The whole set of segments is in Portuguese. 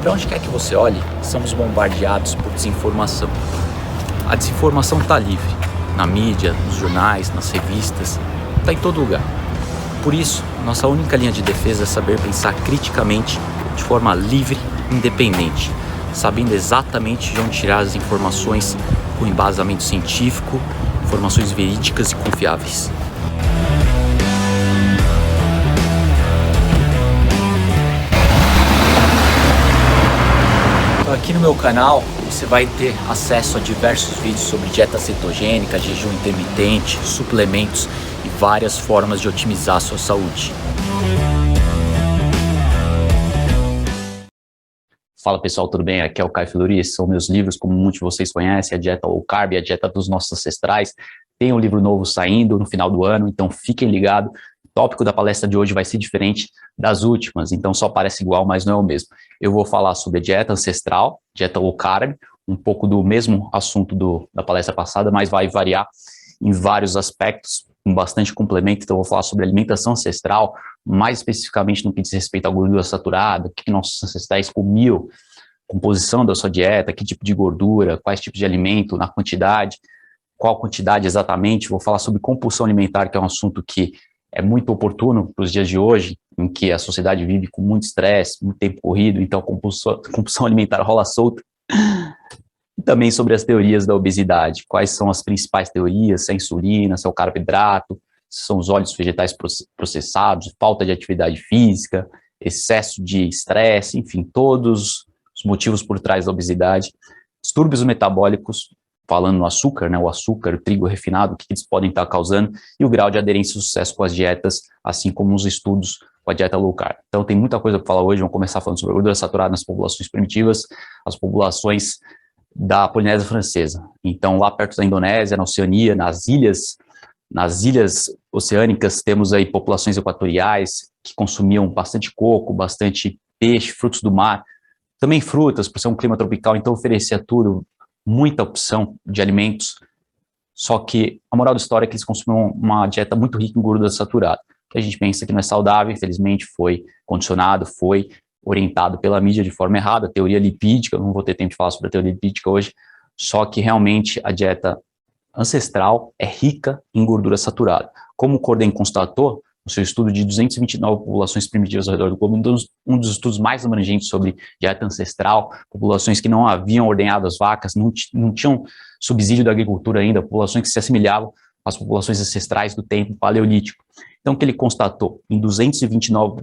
Para onde quer que você olhe, somos bombardeados por desinformação. A desinformação está livre, na mídia, nos jornais, nas revistas, está em todo lugar. Por isso, nossa única linha de defesa é saber pensar criticamente, de forma livre e independente, sabendo exatamente de onde tirar as informações com embasamento científico, informações verídicas e confiáveis. Aqui no meu canal você vai ter acesso a diversos vídeos sobre dieta cetogênica, jejum intermitente, suplementos e várias formas de otimizar a sua saúde. Fala pessoal, tudo bem? Aqui é o Caio Filuri, esses são meus livros, como muitos de vocês conhecem, a dieta low carb, a dieta dos nossos ancestrais. Tem um livro novo saindo no final do ano, então fiquem ligados. O tópico da palestra de hoje vai ser diferente das últimas, então só parece igual, mas não é o mesmo. Eu vou falar sobre a dieta ancestral, dieta low carb, um pouco do mesmo assunto da palestra passada, mas vai variar em vários aspectos, com bastante complemento. Então eu vou falar sobre alimentação ancestral, mais especificamente no que diz respeito à gordura saturada, o que nossos ancestrais comiam, composição da sua dieta, que tipo de gordura, quais tipos de alimento, na quantidade, qual quantidade exatamente. Vou falar sobre compulsão alimentar, que é um assunto que é muito oportuno para os dias de hoje, em que a sociedade vive com muito estresse, muito tempo corrido, então a compulsão alimentar rola solta. E também sobre as teorias da obesidade, quais são as principais teorias, se é a insulina, se é o carboidrato, se são os óleos vegetais processados, falta de atividade física, excesso de estresse, enfim, todos os motivos por trás da obesidade, distúrbios metabólicos, falando no açúcar, né, o açúcar, o trigo refinado, o que eles podem estar causando, e o grau de aderência e sucesso com as dietas, assim como os estudos com a dieta low carb. Então tem muita coisa para falar hoje, vamos começar falando sobre gordura saturada nas populações primitivas, as populações da Polinésia Francesa. Então lá perto da Indonésia, na Oceania, nas ilhas oceânicas, temos aí populações equatoriais que consumiam bastante coco, bastante peixe, frutos do mar, também frutas, por ser um clima tropical, então oferecia tudo, muita opção de alimentos, só que a moral da história é que eles consumiam uma dieta muito rica em gordura saturada, que a gente pensa que não é saudável, infelizmente foi condicionado, foi orientado pela mídia de forma errada, a teoria lipídica, não vou ter tempo de falar sobre a teoria lipídica hoje, só que realmente a dieta ancestral é rica em gordura saturada. Como o Corden constatou, no seu estudo de 229 populações primitivas ao redor do globo, um dos estudos mais abrangentes sobre dieta ancestral, populações que não haviam ordenhado as vacas, não tinham subsídio da agricultura ainda, populações que se assemelhavam às populações ancestrais do tempo paleolítico. Então, o que ele constatou em 229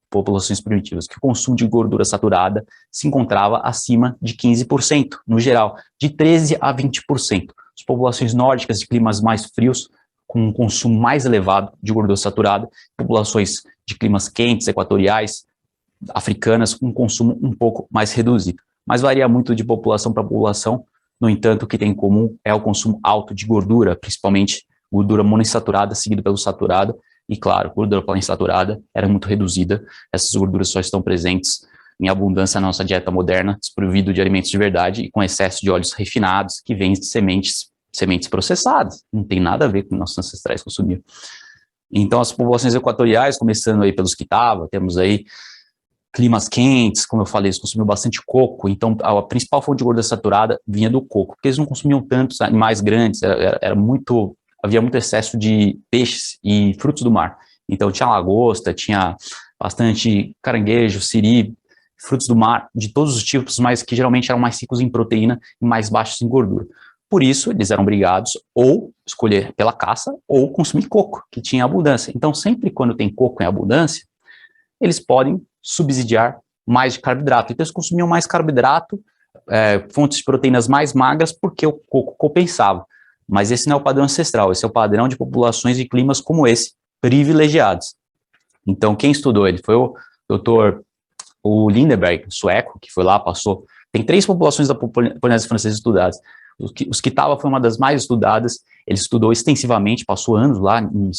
populações primitivas, que o consumo de gordura saturada se encontrava acima de 15%, no geral, de 13% a 20%. As populações nórdicas de climas mais frios, com um consumo mais elevado de gordura saturada, populações de climas quentes, equatoriais, africanas, com um consumo um pouco mais reduzido. Mas varia muito de população para população, no entanto, o que tem em comum é o consumo alto de gordura, principalmente gordura monoinsaturada, seguido pelo saturado, e claro, gordura poliinsaturada era muito reduzida, essas gorduras só estão presentes em abundância na nossa dieta moderna, desprovido de alimentos de verdade e com excesso de óleos refinados, que vêm de sementes processadas, não tem nada a ver com nossos ancestrais consumiam. Então as populações equatoriais, começando aí pelos Kitava, temos aí climas quentes, como eu falei, eles consumiam bastante coco, então a principal fonte de gordura saturada vinha do coco, porque eles não consumiam tantos animais grandes, havia muito excesso de peixes e frutos do mar, então tinha lagosta, tinha bastante caranguejo, siri, frutos do mar, de todos os tipos, mas que geralmente eram mais ricos em proteína e mais baixos em gordura. Por isso, eles eram obrigados ou escolher pela caça ou consumir coco, que tinha abundância. Então, sempre quando tem coco em abundância, eles podem subsidiar mais de carboidrato. Então, eles consumiam mais carboidrato, fontes de proteínas mais magras, porque o coco compensava. Mas esse não é o padrão ancestral, esse é o padrão de populações de climas como esse, privilegiados. Então, quem estudou ele foi o Dr. Lindeberg, sueco, que foi lá, passou. Tem 3 populações da Polinésia Francesa estudadas. Os Kitava foi uma das mais estudadas, ele estudou extensivamente, passou anos lá, em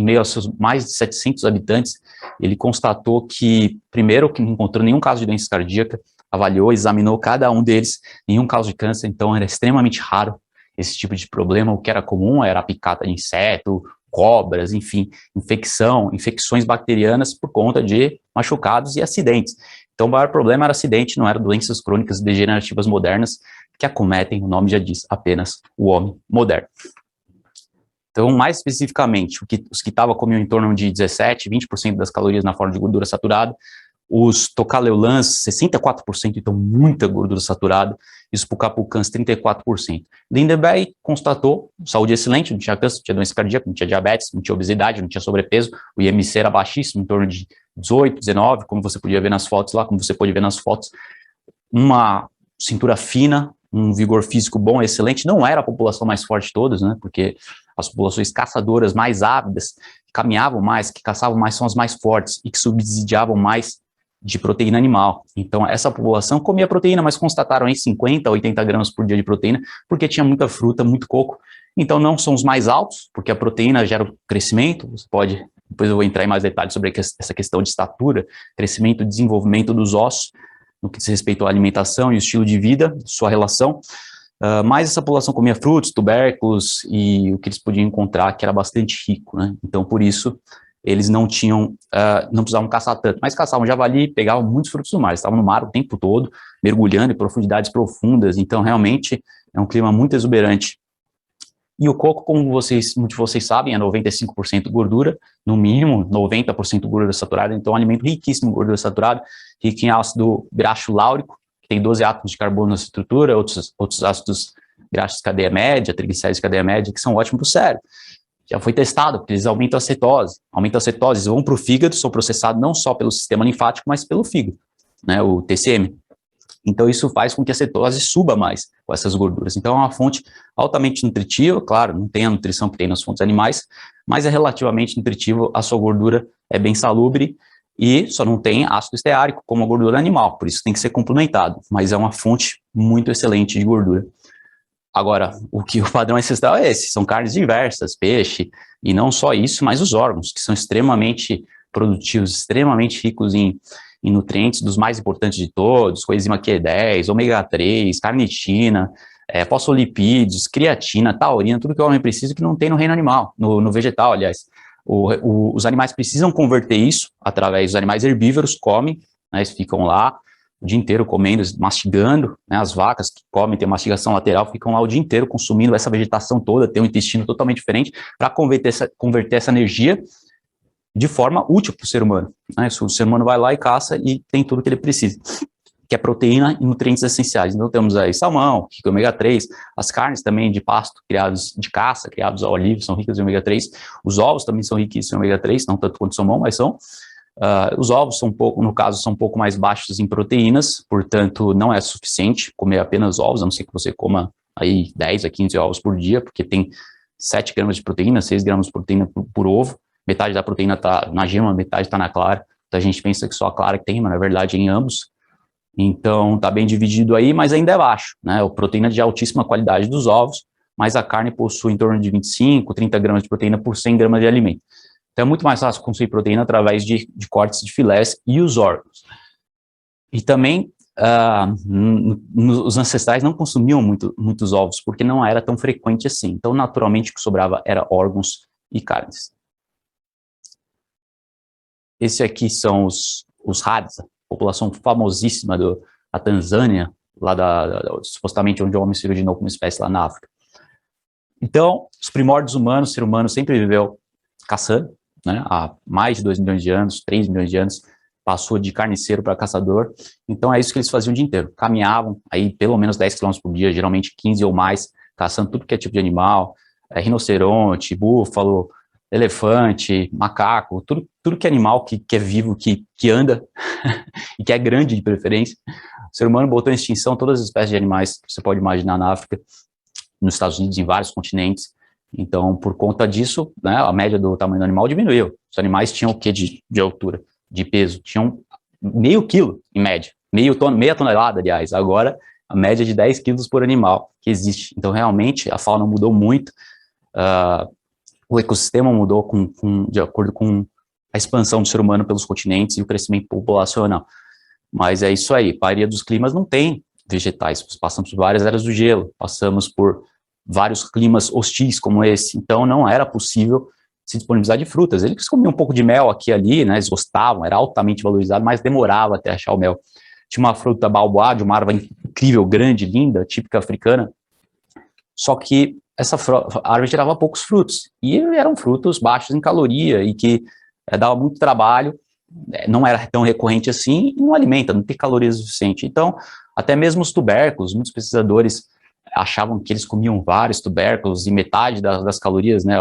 meio aos seus mais de 700 habitantes, ele constatou que, primeiro, que não encontrou nenhum caso de doença cardíaca, avaliou, examinou cada um deles, nenhum caso de câncer, então era extremamente raro esse tipo de problema. O que era comum era a picada de inseto, cobras, enfim, infecções bacterianas por conta de machucados e acidentes. Então, o maior problema era acidente, não eram doenças crônicas degenerativas modernas que acometem, o nome já diz, apenas o homem moderno. Então, mais especificamente, os que comiam em torno de 17, 20% das calorias na forma de gordura saturada, os tocaleulans, 64%, então muita gordura saturada, e os pucapucans, 34%. Lindenberg constatou saúde excelente, não tinha câncer, não tinha doença cardíaca, não tinha diabetes, não tinha obesidade, não tinha sobrepeso, o IMC era baixíssimo, em torno de 18, 19, como você podia ver nas fotos lá, como você pode ver nas fotos, uma cintura fina, um vigor físico bom, excelente, não era a população mais forte de todas, né, porque as populações caçadoras mais ávidas, que caminhavam mais, que caçavam mais, são as mais fortes e que subsidiavam mais de proteína animal. Então, essa população comia proteína, mas constataram aí 50, 80 gramas por dia de proteína, porque tinha muita fruta, muito coco. Então, não são os mais altos, porque a proteína gera crescimento, você pode, depois eu vou entrar em mais detalhes sobre essa questão de estatura, crescimento e desenvolvimento dos ossos, no que diz respeito à alimentação e o estilo de vida, sua relação. Mas essa população comia frutos, tubérculos e o que eles podiam encontrar, que era bastante rico, né? Então, por isso, eles não tinham, não precisavam caçar tanto, mas caçavam javali, pegavam muitos frutos do mar, estavam no mar o tempo todo, mergulhando em profundidades profundas, então, realmente, é um clima muito exuberante. E o coco, como muitos de vocês sabem, é 95% gordura, no mínimo 90% gordura saturada, então é um alimento riquíssimo em gordura saturada, rico em ácido graxo láurico, que tem 12 átomos de carbono na estrutura, outros ácidos graxos de cadeia média, triglicéridos de cadeia média, que são ótimos para o cérebro. Já foi testado, porque eles aumentam a cetose. Aumentam a cetose, vão para o fígado, são processados não só pelo sistema linfático, mas pelo fígado, né, o TCM. Então, isso faz com que a cetose suba mais com essas gorduras. Então, é uma fonte altamente nutritiva, claro, não tem a nutrição que tem nas fontes animais, mas é relativamente nutritivo, a sua gordura é bem salubre e só não tem ácido esteárico como a gordura animal, por isso tem que ser complementado, mas é uma fonte muito excelente de gordura. Agora, o padrão ancestral é esse, são carnes diversas, peixe, e não só isso, mas os órgãos, que são extremamente produtivos, extremamente ricos em nutrientes dos mais importantes de todos, coenzima Q10, ômega 3, carnitina, fosfolipídios, creatina, taurina, tudo que o homem precisa que não tem no reino animal, no vegetal, aliás. Os animais precisam converter isso através dos animais herbívoros, comem, né, eles ficam lá o dia inteiro comendo, mastigando, né, as vacas que comem, tem mastigação lateral, ficam lá o dia inteiro consumindo essa vegetação toda, tem um intestino totalmente diferente, para converter essa energia de forma útil para o ser humano. Né? O ser humano vai lá e caça e tem tudo que ele precisa, que é proteína e nutrientes essenciais. Então temos aí salmão, rico em ômega 3, as carnes também de pasto, criados de caça, criados ao livre, são ricas em ômega 3, os ovos também são riquíssimos em ômega 3, não tanto quanto o salmão, mas são. Os ovos são no caso, são um pouco mais baixos em proteínas, portanto não é suficiente comer apenas ovos, a não ser que você coma aí 10 a 15 ovos por dia, porque tem 7 gramas de proteína, 6 gramas de proteína por ovo, metade da proteína está na gema, metade está na clara, então a gente pensa que só a clara que tem, mas na verdade é em ambos, então está bem dividido aí, mas ainda é baixo, né, a proteína de altíssima qualidade dos ovos, mas a carne possui em torno de 25, 30 gramas de proteína por 100 gramas de alimento. Então é muito mais fácil consumir proteína através de cortes de filés e os órgãos. E também os ancestrais não consumiam muitos ovos, porque não era tão frequente assim. Então, naturalmente, o que sobrava era órgãos e carnes. Esse aqui são os Hadza, população famosíssima da Tanzânia, lá supostamente onde o homem se originou como espécie lá na África. Então, os primórdios humanos, o ser humano sempre viveu caçando, né, há mais de 2 milhões de anos, 3 milhões de anos, passou de carniceiro para caçador, então é isso que eles faziam o dia inteiro, caminhavam aí pelo menos 10 km por dia, geralmente 15 ou mais, caçando tudo que é tipo de animal, rinoceronte, búfalo, elefante, macaco, tudo que é animal que é vivo, que anda, e que é grande de preferência. O ser humano botou em extinção todas as espécies de animais que você pode imaginar na África, nos Estados Unidos, em vários continentes. Então, por conta disso, né, a média do tamanho do animal diminuiu. Os animais tinham o que de altura, de peso? Tinham meio quilo, em média. Meia tonelada, aliás. Agora, a média de 10 quilos por animal que existe. Então, realmente, a fauna mudou muito. O ecossistema mudou de acordo com a expansão do ser humano pelos continentes e o crescimento populacional. Mas é isso aí. A maioria dos climas não tem vegetais. Passamos por várias eras do gelo. Passamos por vários climas hostis como esse, então não era possível se disponibilizar de frutas. Eles comiam um pouco de mel aqui e ali, né, eles gostavam, era altamente valorizado, mas demorava até achar o mel. Tinha uma fruta baobá, de uma árvore incrível, grande, linda, típica africana, só que essa árvore tirava poucos frutos, e eram frutos baixos em caloria, e que dava muito trabalho, não era tão recorrente assim, e não alimenta, não tem calorias suficiente. Então, até mesmo os tubérculos, muitos pesquisadores achavam que eles comiam vários tubérculos, e metade das calorias, né,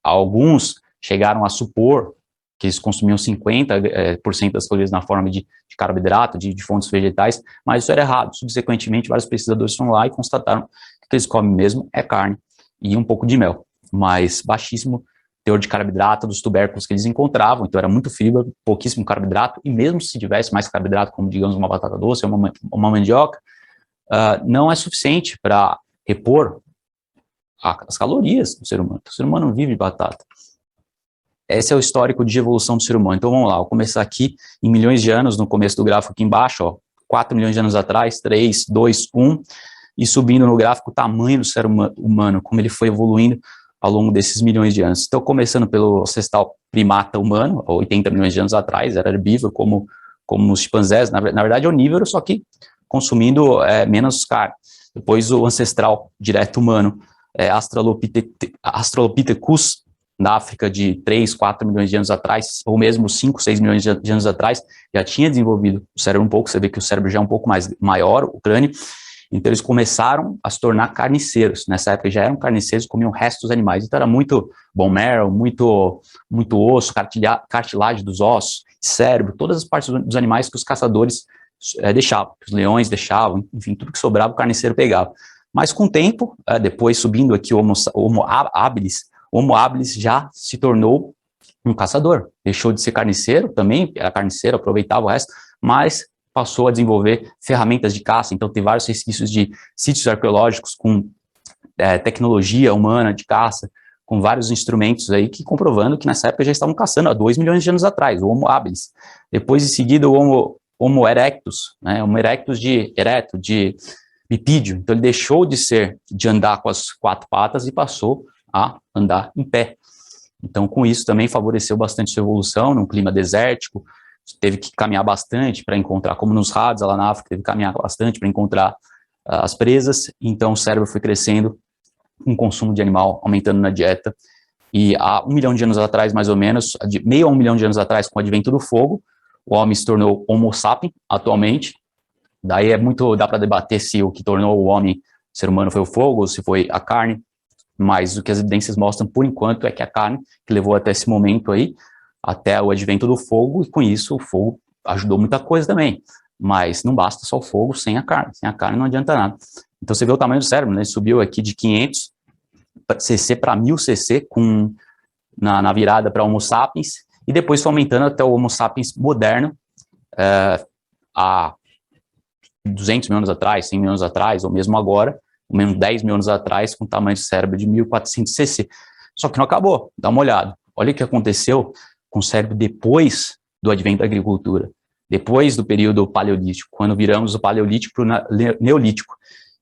alguns chegaram a supor que eles consumiam 50% das calorias na forma de carboidrato, de fontes vegetais, mas isso era errado. Subsequentemente, vários pesquisadores foram lá e constataram que o que eles comem mesmo é carne e um pouco de mel, mas baixíssimo teor de carboidrato dos tubérculos que eles encontravam, então era muito fibra, pouquíssimo carboidrato, e mesmo se tivesse mais carboidrato, como digamos uma batata doce, uma mandioca, não é suficiente para repor as calorias do ser humano. O ser humano não vive de batata. Esse é o histórico de evolução do ser humano. Então vamos lá, vou começar aqui em milhões de anos, no começo do gráfico aqui embaixo, ó, 4 milhões de anos atrás, 3, 2, 1, e subindo no gráfico o tamanho do ser humano, como ele foi evoluindo ao longo desses milhões de anos. Então, começando pelo ancestral primata humano, 80 milhões de anos atrás, era herbívoro como os chimpanzés, na verdade é onívoro, só que consumindo menos carne. Depois o ancestral direto humano, Australopithecus, na África de 3, 4 milhões de anos atrás, ou mesmo 5, 6 milhões de anos atrás, já tinha desenvolvido o cérebro um pouco, você vê que o cérebro já é um pouco mais maior, o crânio, então eles começaram a se tornar carniceiros. Nessa época já eram carniceiros, comiam o resto dos animais. Então era muito bone marrow, muito osso, cartilagem dos ossos, cérebro, todas as partes dos animais que os caçadores deixavam, que os leões deixavam, enfim, tudo que sobrava o carniceiro pegava. Mas com o tempo, depois subindo aqui o Homo habilis já se tornou um caçador. Deixou de ser carniceiro, também era carniceiro, aproveitava o resto, mas passou a desenvolver ferramentas de caça. Então tem vários resquícios de sítios arqueológicos com tecnologia humana de caça, com vários instrumentos aí que comprovando que nessa época já estavam caçando há 2 milhões de anos atrás, o Homo habilis. Depois, em seguida, o Homo erectus, né, Homo erectus de bipídeo. Então ele deixou de andar com as 4 patas e passou a andar em pé. Então com isso também favoreceu bastante sua evolução num clima desértico, teve que caminhar bastante para encontrar, como nos Hadza lá na África, teve que caminhar bastante para encontrar as presas, então o cérebro foi crescendo, com o consumo de animal aumentando na dieta, e há 1 milhão de anos atrás, mais ou menos, meio a 1 milhão de anos atrás, com o advento do fogo, o homem se tornou Homo sapiens, atualmente. Daí dá para debater se o que tornou o homem, o ser humano, foi o fogo, ou se foi a carne, mas o que as evidências mostram, por enquanto, é que a carne, que levou até esse momento aí, até o advento do fogo, e com isso o fogo ajudou muita coisa também, mas não basta só o fogo sem a carne não adianta nada. Então você vê o tamanho do cérebro, né? Ele subiu aqui de 500 cc para 1000 cc na virada para Homo sapiens, e depois foi aumentando até o Homo sapiens moderno, há 200 mil anos atrás, 100 mil anos atrás, ou mesmo agora, ou mesmo 10 mil anos atrás, com tamanho de cérebro de 1400 cc. Só que não acabou, dá uma olhada, olha o que aconteceu com o cérebro depois do advento da agricultura, depois do período paleolítico, quando viramos do paleolítico para o neolítico.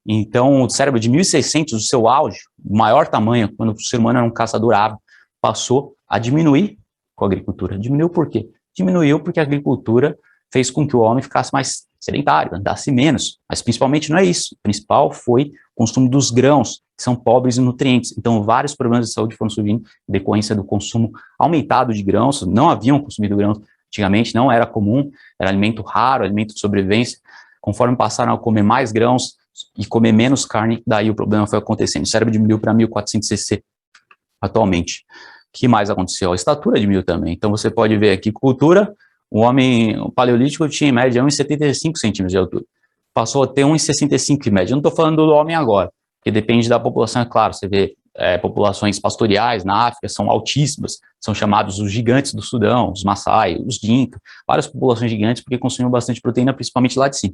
Então, o cérebro de 1600, o seu auge, o maior tamanho, quando o ser humano era um caçador ávido, passou a diminuir com a agricultura. Diminuiu por quê? Diminuiu porque a agricultura fez com que o homem ficasse mais sedentário, andasse menos, mas principalmente não é isso. O principal foi o consumo dos grãos, que são pobres em nutrientes. Então, vários problemas de saúde foram surgindo em decorrência do consumo aumentado de grãos. Não haviam consumido grãos antigamente, não era comum, era alimento raro, alimento de sobrevivência. Conforme passaram a comer mais grãos e comer menos carne, daí o problema foi acontecendo. O cérebro diminuiu para 1400 cc atualmente. O que mais aconteceu? A estatura diminuiu também. Então, você pode ver aqui, cultura, o paleolítico tinha em média 1,75 centímetros de altura. Passou a ter 1,65 em média. Eu não estou falando do homem agora, porque depende da população, é claro. Você vê populações pastoriais na África, são altíssimas, são chamados os gigantes do Sudão, os Maasai, os Dinka, várias populações gigantes, porque consumiam bastante proteína, principalmente lá de cima.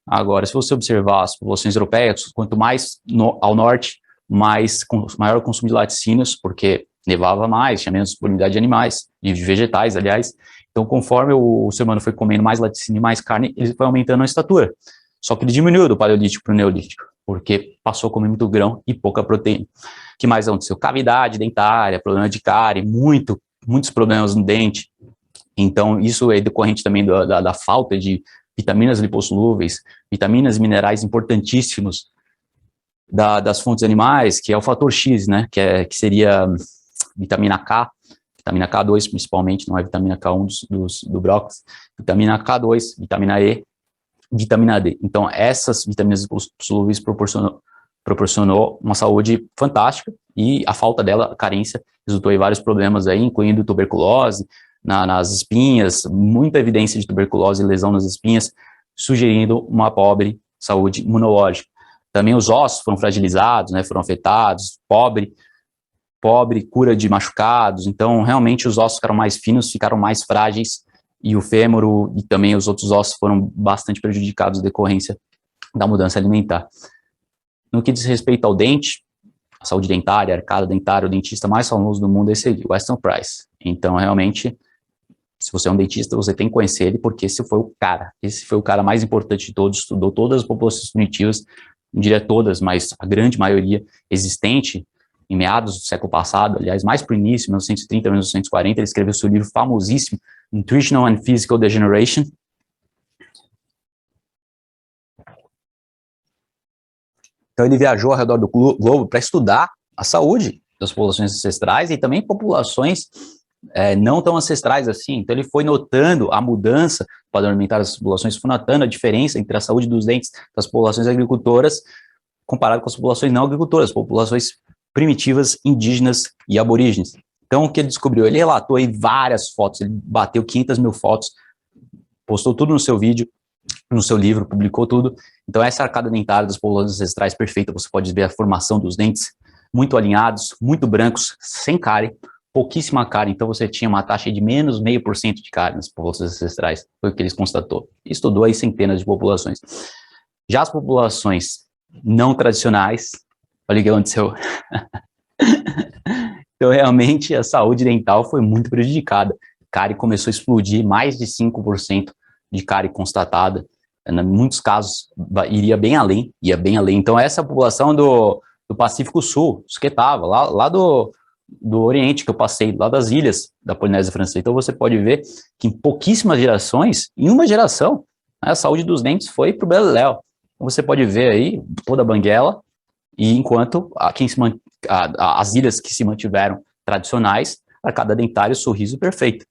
Agora, se você observar as populações europeias, quanto mais ao norte, maior o consumo de laticínios, porque nevava mais, tinha menos disponibilidade de animais, de vegetais, aliás. Então, conforme o ser humano foi comendo mais laticínio e mais carne, ele foi aumentando a estatura. Só que ele diminuiu do paleolítico para o neolítico. porque passou a comer muito grão e pouca proteína. O que mais aconteceu? Cavidade dentária, problema de cárie, muitos problemas no dente. Então, isso é decorrente também da falta de vitaminas lipossolúveis, vitaminas e minerais importantíssimos das fontes animais, que é o fator X, né, que seria vitamina K2 principalmente, não é vitamina K1 do brócolis, vitamina K2, vitamina E, vitamina D. Então, essas vitaminas lipossolúveis proporcionou uma saúde fantástica, e a falta dela, a carência, resultou em vários problemas aí, incluindo tuberculose nas espinhas, muita evidência de tuberculose e lesão nas espinhas, sugerindo uma pobre saúde imunológica. Também os ossos foram fragilizados, né, foram afetados, pobre cura de machucados. Então, realmente, os ossos ficaram mais finos, ficaram mais frágeis, e o fêmur e também os outros ossos foram bastante prejudicados em decorrência da mudança alimentar. No que diz respeito ao dente, a saúde dentária, a arcada dentária, o dentista mais famoso do mundo é esse aqui, Weston Price. Então, realmente, se você é um dentista, você tem que conhecer ele, porque esse foi o cara mais importante de todos, estudou todas as populações primitivas, não diria todas, mas a grande maioria existente, em meados do século passado, aliás, mais para o início, 1930, 1940, ele escreveu seu livro famosíssimo, Nutritional and Physical Degeneration. Então, ele viajou ao redor do globo para estudar a saúde das populações ancestrais e também populações não tão ancestrais assim. Então, ele foi notando a mudança do padrão alimentar das populações, foi notando a diferença entre a saúde dos dentes das populações agricultoras comparado com as populações não agricultoras, populações primitivas, indígenas e aborígenes. Então, o que ele descobriu? Ele relatou aí várias fotos, ele bateu 500 mil fotos, postou tudo no seu vídeo, no seu livro, publicou tudo. Então, essa arcada dentária das populações ancestrais perfeita, você pode ver a formação dos dentes muito alinhados, muito brancos, sem cárie, pouquíssima cárie. Então, você tinha uma taxa de menos 0,5% de cárie nas populações ancestrais, foi o que eles constatou. Estudou aí centenas de populações. Já as populações não tradicionais, olha o que aconteceu. Então, realmente, a saúde dental foi muito prejudicada. Cárie começou a explodir, mais de 5% de cárie constatada. Em muitos casos, ia bem além. Então, essa população do Pacífico Sul, isso que estava, lá do Oriente, que eu passei, lá das ilhas da Polinésia Francesa. Então, você pode ver que em pouquíssimas gerações, em uma geração, a saúde dos dentes foi para o beleléu. Então, você pode ver aí toda a banguela, e enquanto as ilhas que se mantiveram tradicionais, arcada dentária, o sorriso perfeito.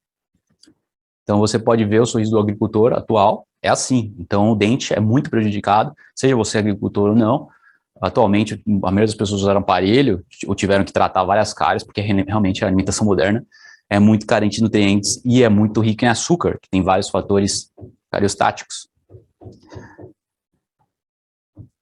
Então, você pode ver o sorriso do agricultor atual, é assim. Então, o dente é muito prejudicado, seja você agricultor ou não. Atualmente, a maioria das pessoas usaram aparelho ou tiveram que tratar várias cáries, porque realmente a alimentação moderna é muito carente de nutrientes e é muito rica em açúcar, que tem vários fatores cariostáticos.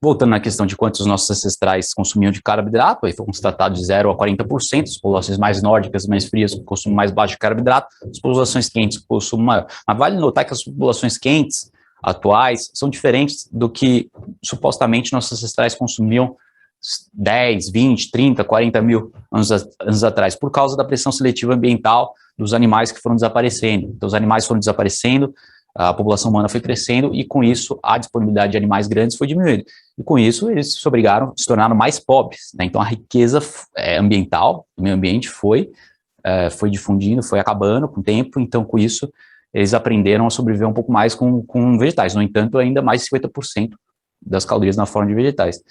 Voltando na questão de quantos nossos ancestrais consumiam de carboidrato, aí foi constatado de 0 a 40%, as populações mais nórdicas, mais frias, com consumo mais baixo de carboidrato, as populações quentes com consumo maior. Mas vale notar que as populações quentes atuais são diferentes do que supostamente nossos ancestrais consumiam 10, 20, 30, 40 mil anos atrás, por causa da pressão seletiva ambiental dos animais que foram desaparecendo. Então, os animais foram desaparecendo, a população humana foi crescendo e, com isso, a disponibilidade de animais grandes foi diminuindo. E, com isso, eles se tornaram mais pobres, né? Então, a riqueza ambiental, do meio ambiente, foi difundindo, foi acabando com o tempo. Então, com isso, eles aprenderam a sobreviver um pouco mais com vegetais. No entanto, ainda mais de 50% das calorias na forma de vegetais.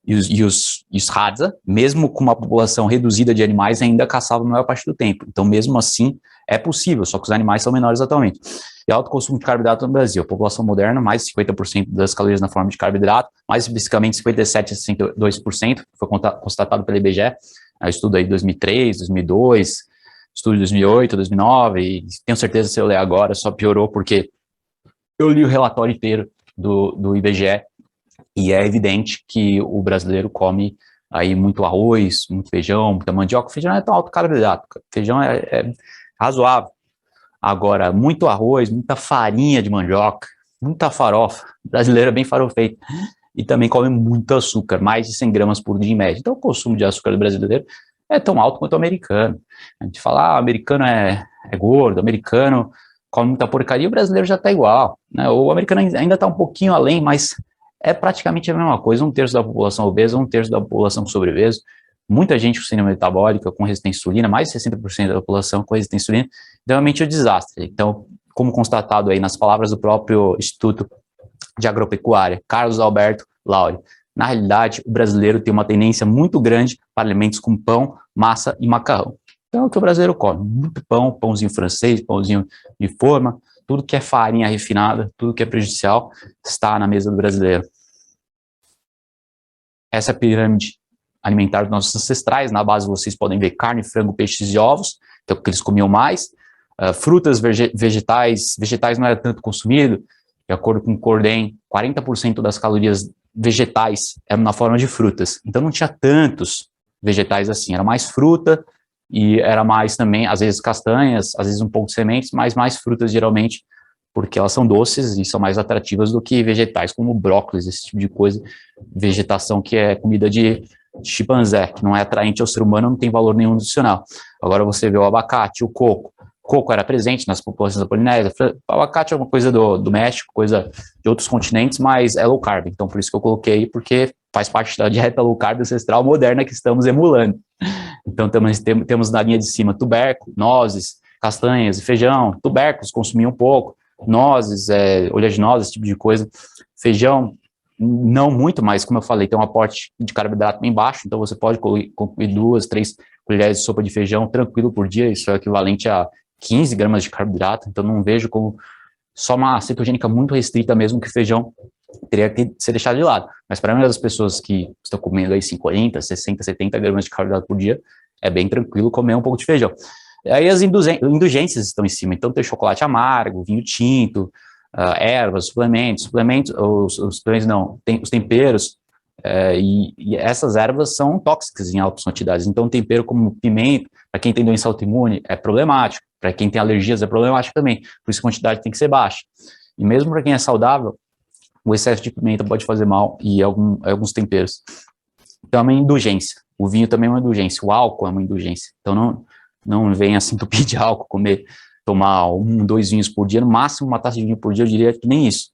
E os Hadza, mesmo com uma população reduzida de animais, ainda caçavam a maior parte do tempo. Então, mesmo assim, é possível, só que os animais são menores atualmente. E alto consumo de carboidrato no Brasil. A população moderna, mais de 50% das calorias na forma de carboidrato, mais especificamente 57% a 62%, foi constatado pela IBGE, estudo aí de 2003, 2002, estudo de 2008, 2009, e tenho certeza que se eu ler agora só piorou, porque eu li o relatório inteiro do IBGE, e é evidente que o brasileiro come aí muito arroz, muito feijão, muita mandioca. O feijão não é tão alto carboidrato, feijão é razoável. Agora, muito arroz, muita farinha de mandioca, muita farofa, o brasileiro é bem farofeito, e também come muito açúcar, mais de 100 gramas por dia em média. Então, o consumo de açúcar do brasileiro é tão alto quanto o americano. A gente fala, o americano é gordo, o americano come muita porcaria, o brasileiro já está igual, né? O americano ainda está um pouquinho além, mas é praticamente a mesma coisa, um terço da população obesa, um terço da população com sobrepeso, muita gente com síndrome metabólica, com resistência à insulina, mais de 60% da população com resistência à insulina, então realmente é um desastre. Então, como constatado aí nas palavras do próprio Instituto de Agropecuária, Carlos Alberto Lauri, na realidade, o brasileiro tem uma tendência muito grande para alimentos com pão, massa e macarrão. Então, é o que o brasileiro come, muito pão, pãozinho francês, pãozinho de forma, tudo que é farinha refinada, tudo que é prejudicial, está na mesa do brasileiro. Essa é a pirâmide alimentar dos nossos ancestrais. Na base vocês podem ver carne, frango, peixes e ovos, que é o que eles comiam mais. Frutas, vegetais não era tanto consumido. De acordo com o Cordem, 40% das calorias vegetais eram na forma de frutas. Então não tinha tantos vegetais assim, era mais fruta e era mais também, às vezes castanhas, às vezes um pouco de sementes, mas mais frutas geralmente, porque elas são doces e são mais atrativas do que vegetais como brócolis, esse tipo de coisa, vegetação que é comida de chimpanzé, que não é atraente ao ser humano, não tem valor nenhum nutricional. Agora você vê o abacate, o coco era presente nas populações da Polinésia, o abacate é uma coisa do México, coisa de outros continentes, mas é low carb, então por isso que eu coloquei, porque faz parte da dieta low carb ancestral moderna que estamos emulando. Então temos na linha de cima tubérculo, nozes, castanhas e feijão, tubérculos consumiam um pouco, nozes, oleaginosas, esse tipo de coisa, feijão, não muito, mas como eu falei, tem um aporte de carboidrato bem baixo, então você pode concluir 2, 3 colheres de sopa de feijão tranquilo por dia, isso é equivalente a 15 gramas de carboidrato, então não vejo como só uma cetogênica muito restrita mesmo que o feijão teria que ser deixado de lado. Mas para a maioria das pessoas que estão comendo aí 50, 60, 70 gramas de carboidrato por dia, é bem tranquilo comer um pouco de feijão. Aí as indulgências estão em cima, então tem chocolate amargo, vinho tinto, ervas, suplementos tem os temperos, e essas ervas são tóxicas em altas quantidades, então tempero como pimenta, para quem tem doença autoimune, é problemático, para quem tem alergias é problemático também, por isso a quantidade tem que ser baixa. E mesmo para quem é saudável, o excesso de pimenta pode fazer mal e alguns temperos. Então é uma indulgência, o vinho também é uma indulgência, o álcool é uma indulgência, então não venha se entupir de álcool, tomar 1, 2 vinhos por dia, no máximo uma taça de vinho por dia, eu diria que nem isso.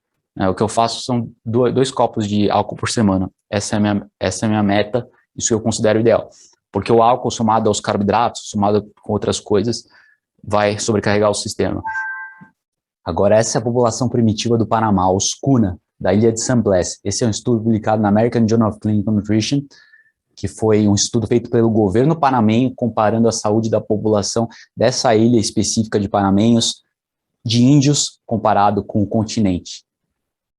O que eu faço são 2 copos de álcool por semana. Essa é a minha meta, isso eu considero ideal. Porque o álcool, somado aos carboidratos, somado com outras coisas, vai sobrecarregar o sistema. Agora, essa é a população primitiva do Panamá, os Kuna, da ilha de San Blas. Esse é um estudo publicado na American Journal of Clinical Nutrition, que foi um estudo feito pelo governo panamenho, comparando a saúde da população dessa ilha específica de panamenhos, de índios, comparado com o continente.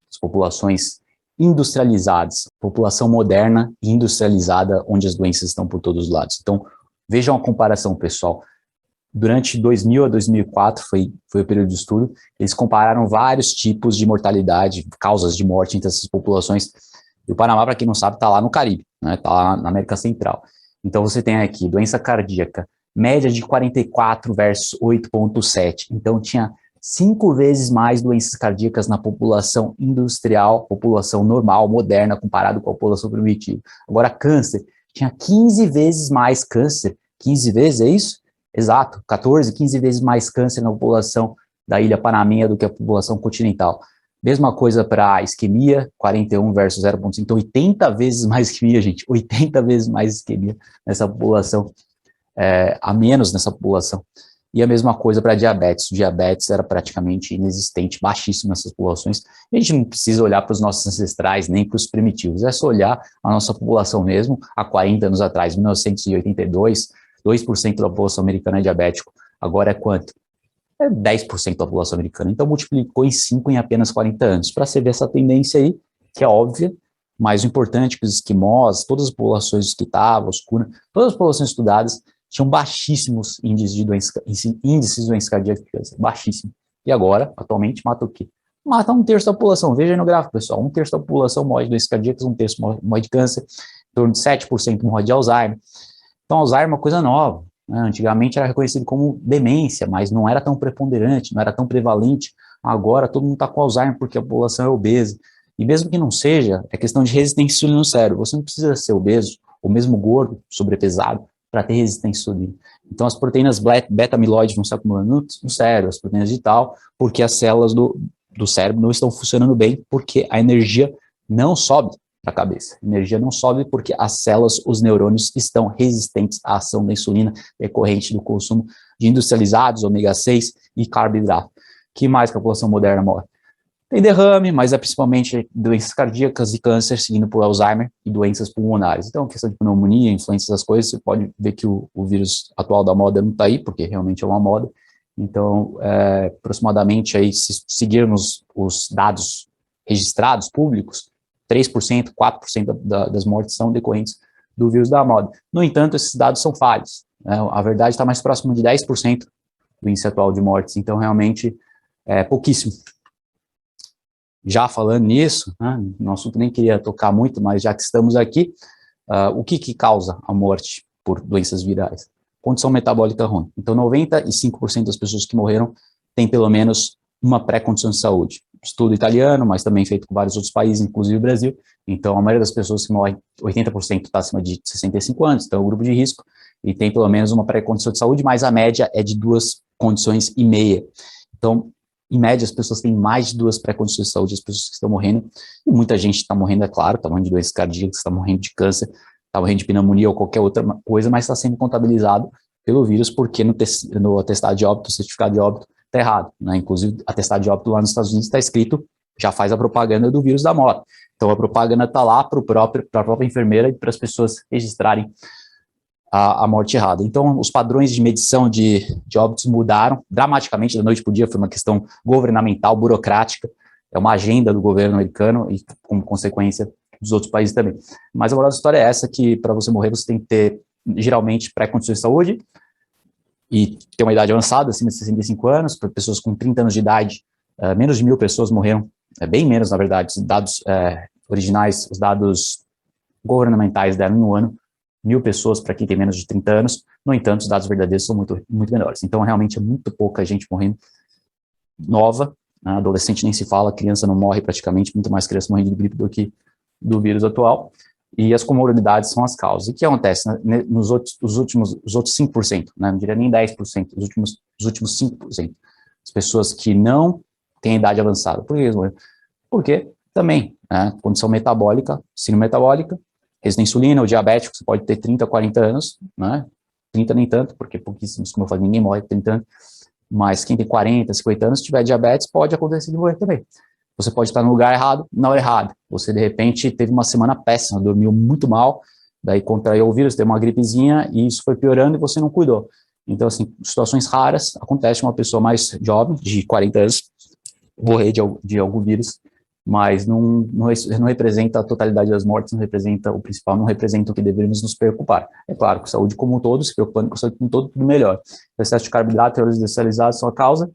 As populações industrializadas, população moderna e industrializada, onde as doenças estão por todos os lados. Então, vejam a comparação, pessoal. Durante 2000 a 2004, foi o período de estudo, eles compararam vários tipos de mortalidade, causas de morte entre essas populações. E o Panamá, para quem não sabe, está lá no Caribe, né? Está lá na América Central. Então, você tem aqui doença cardíaca, média de 44 versus 8,7. Então, tinha 5 vezes mais doenças cardíacas na população industrial, população normal, moderna, comparado com a população primitiva. Agora, câncer, tinha 15 vezes mais câncer. 15 vezes, é isso? Exato, 14, 15 vezes mais câncer na população da ilha panamenha do que a população continental. Mesma coisa para a isquemia, 41 versus 0,5, então 80 vezes mais isquemia, gente, 80 vezes mais isquemia nessa população, a menos nessa população. E a mesma coisa para diabetes, o diabetes era praticamente inexistente, baixíssimo nessas populações. A gente não precisa olhar para os nossos ancestrais, nem para os primitivos, é só olhar a nossa população mesmo, há 40 anos atrás, 1982, 2% da população americana é diabético, agora é quanto? É 10% da população americana, então multiplicou em 5 em apenas 40 anos, para você ver essa tendência aí, que é óbvia, mas o importante é que os esquimós, todas as populações que estavam, os Kuna, todas as populações estudadas, tinham baixíssimos índices de doenças cardíacas, baixíssimo. E agora, atualmente, mata o quê? Mata 1/3 da população, veja aí no gráfico, pessoal, 1/3 da população morre de doenças cardíacas, 1/3 morre de câncer, em torno de 7% morre de Alzheimer. Então, Alzheimer é uma coisa nova, né? Antigamente era reconhecido como demência, mas não era tão preponderante, não era tão prevalente. Agora todo mundo está com Alzheimer porque a população é obesa. E mesmo que não seja, é questão de resistência à insulina no cérebro. Você não precisa ser obeso, ou mesmo gordo, sobrepesado, para ter resistência à insulina. Então as proteínas beta-amiloide vão se acumulando no cérebro, as proteínas de tal, porque as células do cérebro não estão funcionando bem, porque a energia não sobe para a cabeça. A energia não sobe porque as células, os neurônios, estão resistentes à ação da insulina decorrente do consumo de industrializados, ômega 6 e carboidrato. Que mais que a população moderna morre? Tem derrame, mas é principalmente doenças cardíacas e câncer, seguindo por Alzheimer e doenças pulmonares. Então, questão de pneumonia, influência das coisas, você pode ver que o vírus atual da moda não está aí, porque realmente é uma moda. Então, aproximadamente, aí, se seguirmos os dados registrados, públicos, 3%, 4% das mortes são decorrentes do vírus da moda. No entanto, esses dados são falhos, né? A verdade está mais próximo de 10% do índice atual de mortes, então, realmente, é pouquíssimo. Já falando nisso, né, no assunto nem queria tocar muito, mas já que estamos aqui, o que causa a morte por doenças virais? Condição metabólica ruim. Então, 95% das pessoas que morreram têm pelo menos uma pré-condição de saúde. Estudo italiano, mas também feito com vários outros países, inclusive o Brasil. Então, a maioria das pessoas que morrem, 80% está acima de 65 anos, então é o grupo de risco, e tem pelo menos uma pré-condição de saúde, mas a média é de 2,5 condições. Então, em média, as pessoas têm mais de 2 pré-condições de saúde, as pessoas que estão morrendo, e muita gente está morrendo, é claro, está morrendo de doenças cardíacas, está morrendo de câncer, está morrendo de pneumonia ou qualquer outra coisa, mas está sendo contabilizado pelo vírus, porque no atestado de óbito, o certificado de óbito, está errado, né? Inclusive, atestado de óbito lá nos Estados Unidos está escrito, já faz a propaganda do vírus da moda. Então, a propaganda está lá para a própria enfermeira e para as pessoas registrarem a morte errada. Então, os padrões de medição de óbitos mudaram dramaticamente da noite para o dia, foi uma questão governamental, burocrática, é uma agenda do governo americano e, como consequência, dos outros países também. Mas a moral da história é essa, que para você morrer, você tem que ter, geralmente, pré-condições de saúde e ter uma idade avançada, acima de 65 anos, para pessoas com 30 anos de idade, menos de 1.000 pessoas morreram, bem menos, na verdade, os dados originais, os dados governamentais deram em um ano, 1.000 pessoas para quem tem menos de 30 anos, no entanto, os dados verdadeiros são muito, muito menores. Então, realmente, é muito pouca gente morrendo nova, né? Adolescente nem se fala, criança não morre praticamente, muito mais criança morrendo de gripe do que do vírus atual, e as comorbidades são as causas. E o que acontece, né, os outros 5%, né, não diria nem 10%, os últimos 5%, as pessoas que não têm idade avançada. Por que eles morreram? Porque também, né, condição metabólica, síndrome metabólica, resistência à insulina, ou diabético, você pode ter 30, 40 anos, né? 30 nem tanto, porque pouquíssimos, como eu falei, ninguém morre com 30 anos, mas quem tem 40, 50 anos, se tiver diabetes, pode acontecer de morrer também. Você pode estar no lugar errado, na hora errada. Você, de repente, teve uma semana péssima, dormiu muito mal, daí contraiu o vírus, teve uma gripezinha, e isso foi piorando e você não cuidou. Então, assim, situações raras, acontece uma pessoa mais jovem, de 40 anos, morrer de algum vírus, mas não representa a totalidade das mortes, não representa o principal, não representa o que deveríamos nos preocupar. É claro, com saúde como um todo, se preocupando com saúde como um todo, tudo melhor. O excesso de carboidrato e óleos industrializados são a causa,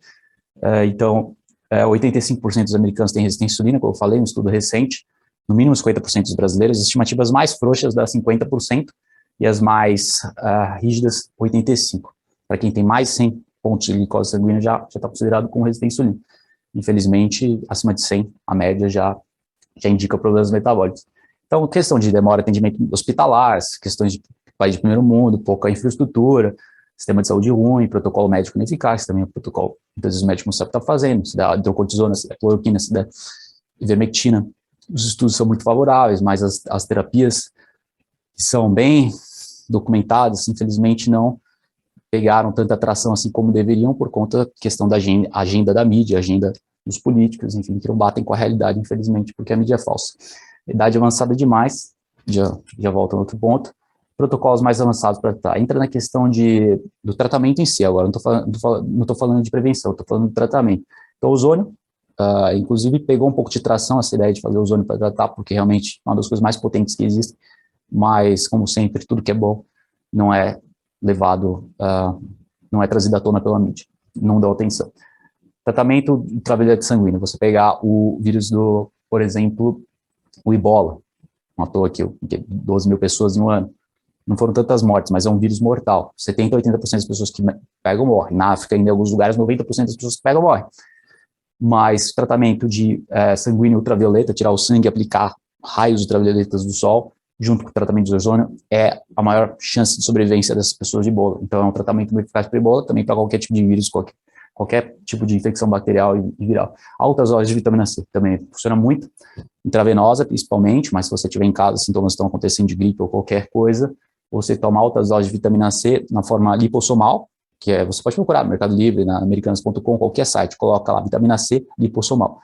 então, 85% dos americanos têm resistência à insulina, como eu falei, um estudo recente, no mínimo 50% dos brasileiros, as estimativas mais frouxas dá 50%, e as mais rígidas, 85%. Para quem tem mais 100 pontos de glicose sanguínea, já está considerado como resistência à insulina. Infelizmente, acima de 100, a média já indica problemas metabólicos. Então, questão de demora de atendimento hospitalar, questões de país de primeiro mundo, pouca infraestrutura, sistema de saúde ruim, protocolo médico ineficaz, também é um protocolo, muitas vezes o médico não sabe o que está fazendo, se dá hidrocortisona, se dá cloroquina, se dá ivermectina. Os estudos são muito favoráveis, mas as terapias que são bem documentadas, infelizmente, não pegaram tanta atração assim como deveriam por conta da questão da agenda da mídia, agenda dos políticos, enfim, que não batem com a realidade, infelizmente, porque a mídia é falsa. Idade avançada demais, já volta a outro ponto, protocolos mais avançados para tratar. Entra na questão do tratamento em si agora, não estou falando de prevenção, estou falando de tratamento. Então, o ozônio, inclusive, pegou um pouco de tração essa ideia de fazer ozônio para tratar, porque realmente é uma das coisas mais potentes que existem, mas, como sempre, tudo que é bom não é levado, não é trazido à tona pela mídia, não dá atenção. Tratamento ultravioleta sanguíneo, você pegar o vírus por exemplo, o Ebola, matou aqui 12 mil pessoas em um ano, não foram tantas mortes, mas é um vírus mortal, 70% a 80% das pessoas que pegam morrem, na África, em alguns lugares, 90% das pessoas que pegam morrem, mas tratamento de sanguíneo ultravioleta, tirar o sangue, aplicar raios ultravioletas do sol, junto com o tratamento de ozônio, é a maior chance de sobrevivência dessas pessoas de Ebola. Então, é um tratamento muito eficaz para Ebola, também para qualquer tipo de vírus, qualquer tipo de infecção bacterial e viral. Altas doses de vitamina C também funciona muito, intravenosa principalmente, mas se você tiver em casa, sintomas estão acontecendo de gripe ou qualquer coisa, você toma altas doses de vitamina C na forma lipossomal, que é, você pode procurar no Mercado Livre, na americanas.com, qualquer site, coloca lá vitamina C lipossomal.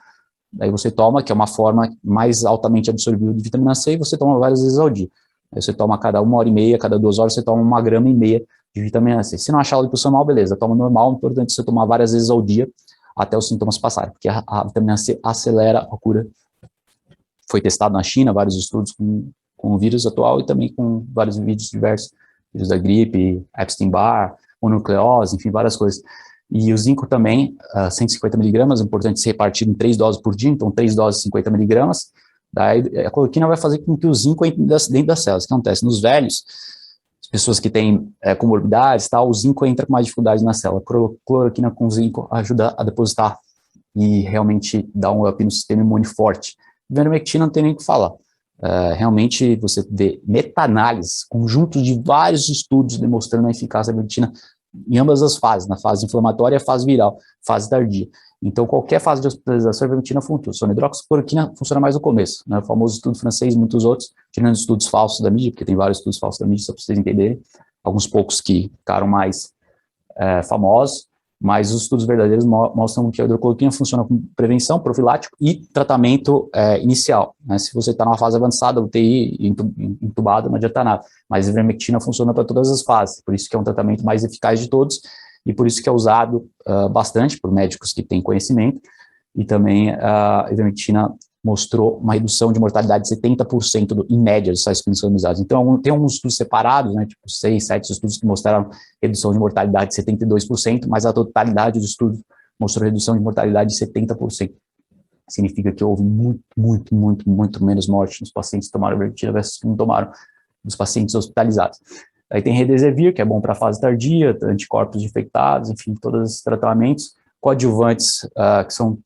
Daí você toma, que é uma forma mais altamente absorvível de vitamina C, e você toma várias vezes ao dia. Aí você toma a cada 1h30, cada 2 horas, você toma 1,5 gramas de vitamina C. Se não achar o lipossomal, beleza, toma normal, o importante é você tomar várias vezes ao dia, até os sintomas passarem, porque a vitamina C acelera a cura. Foi testado na China, vários estudos com o vírus atual e também com vários vídeos diversos, vírus da gripe, Epstein-Barr, mononucleose, enfim, várias coisas. E o zinco também, 150 miligramas, é importante ser repartido em 3 doses por dia, então 3 doses, 50 miligramas. Daí a cloroquina vai fazer com que o zinco entre dentro das células. O que acontece? Nos velhos, as pessoas que têm comorbidades, tal, o zinco entra com mais dificuldade na célula. Cloroquina com zinco ajuda a depositar e realmente dá um up no sistema imune forte. Ivermectina não tem nem o que falar. Realmente você vê meta-análise, conjunto de vários estudos demonstrando a eficácia da ivermectina em ambas as fases, na fase inflamatória e a fase viral, fase tardia. Então, qualquer fase de hospitalização, a ivermectina funciona. A hidroxicloroquina funciona mais no começo, né? O famoso estudo francês e muitos outros, tirando estudos falsos da mídia, porque tem vários estudos falsos da mídia, só para vocês entenderem, alguns poucos que ficaram mais famosos, mas os estudos verdadeiros mostram que a hidroxicloroquina funciona como prevenção, profilático e tratamento inicial, né? Se você está numa fase avançada, UTI, entubado, não adianta nada, mas a ivermectina funciona para todas as fases, por isso que é um tratamento mais eficaz de todos, e por isso que é usado bastante por médicos que têm conhecimento, e também a ivermectina mostrou uma redução de mortalidade de 70% em média de sites randomizados. Então, tem alguns estudos separados, né, tipo 6, 7 estudos que mostraram redução de mortalidade de 72%, mas a totalidade dos estudos mostrou redução de mortalidade de 70%. Significa que houve muito menos morte nos pacientes que tomaram ivermectina versus que não tomaram, dos pacientes hospitalizados. Aí tem Redesivir, que é bom para a fase tardia, anticorpos infectados, enfim, todos esses tratamentos, coadjuvantes que são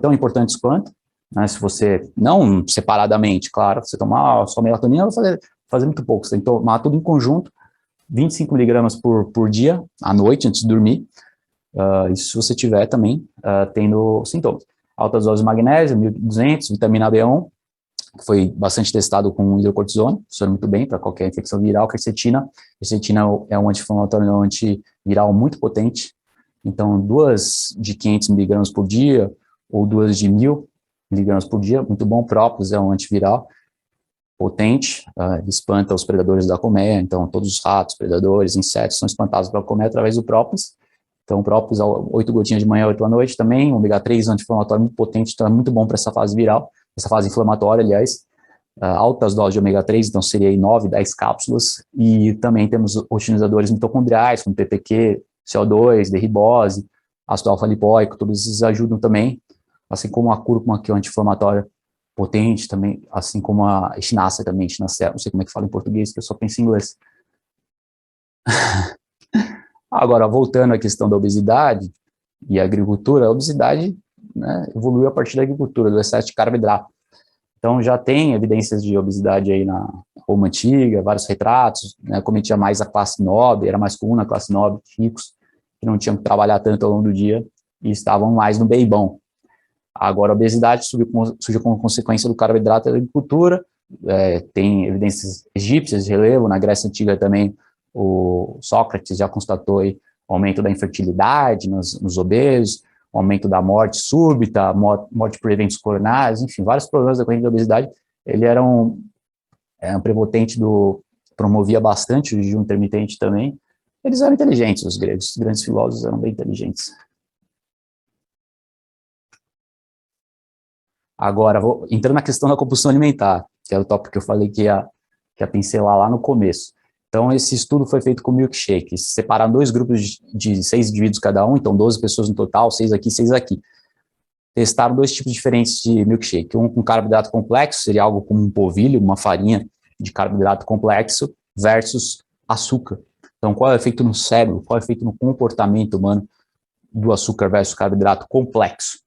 tão importantes quanto, né, se você, não separadamente, claro, você tomar só melatonina, vai fazer muito pouco, você tem que tomar tudo em conjunto, 25 miligramas por dia, à noite, antes de dormir, isso se você tiver também tendo sintomas. Altas doses de magnésio, 1.200, vitamina B1, que foi bastante testado com hidrocortisona, funciona muito bem para qualquer infecção viral. Quercetina é um anti-inflamatório, um antiviral muito potente, então 2 de 500 miligramas por dia, ou 2 de 1.000 miligramas por dia, muito bom. Própolis é um antiviral potente, espanta os predadores da colmeia, então todos os ratos, predadores, insetos são espantados pela colmeia através do própolis. Então, própolis, 8 gotinhas de manhã, 8 à noite também, ômega 3, anti-inflamatório muito potente, então é muito bom para essa fase viral, essa fase inflamatória, aliás, altas doses de ômega 3, então seria aí 9, 10 cápsulas, e também temos otimizadores mitocondriais, como PPQ, CO2, derribose, ácido alfa-lipoico, todos esses ajudam também, assim como a cúrcuma, que é um anti-inflamatório potente também, assim como a echinacea também, echinacea, não sei como é que fala em português, que eu só penso em inglês. Agora, voltando à questão da obesidade e a agricultura, a obesidade, né, evoluiu a partir da agricultura, do excesso de carboidrato. Então, já tem evidências de obesidade aí na Roma Antiga, vários retratos, né, cometia mais a classe nobre, era mais comum na classe nobre, ricos, que não tinham que trabalhar tanto ao longo do dia e estavam mais no bem bom. Agora, a obesidade surgiu como consequência do carboidrato da agricultura, tem evidências egípcias de relevo, na Grécia Antiga também, o Sócrates já constatou aí o aumento da infertilidade nos obesos, o aumento da morte súbita, morte por eventos coronários, enfim, vários problemas decorrentes da obesidade. Ele era um prepotente promovia bastante o jejum intermitente também. Eles eram inteligentes, os gregos, os grandes filósofos eram bem inteligentes. Agora, entrando na questão da compulsão alimentar, que é o tópico que eu falei que ia pincelar lá no começo. Então, esse estudo foi feito com milkshake, separaram 2 grupos de 6 indivíduos cada um, então 12 pessoas no total, 6 aqui, 6 aqui. Testaram 2 tipos diferentes de milkshake, um com carboidrato complexo, seria algo como um polvilho, uma farinha de carboidrato complexo, versus açúcar. Então, qual é o efeito no cérebro, qual é o efeito no comportamento humano do açúcar versus carboidrato complexo?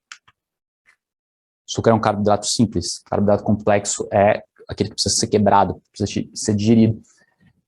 Açúcar é um carboidrato simples, carboidrato complexo é aquele que precisa ser quebrado, precisa ser digerido.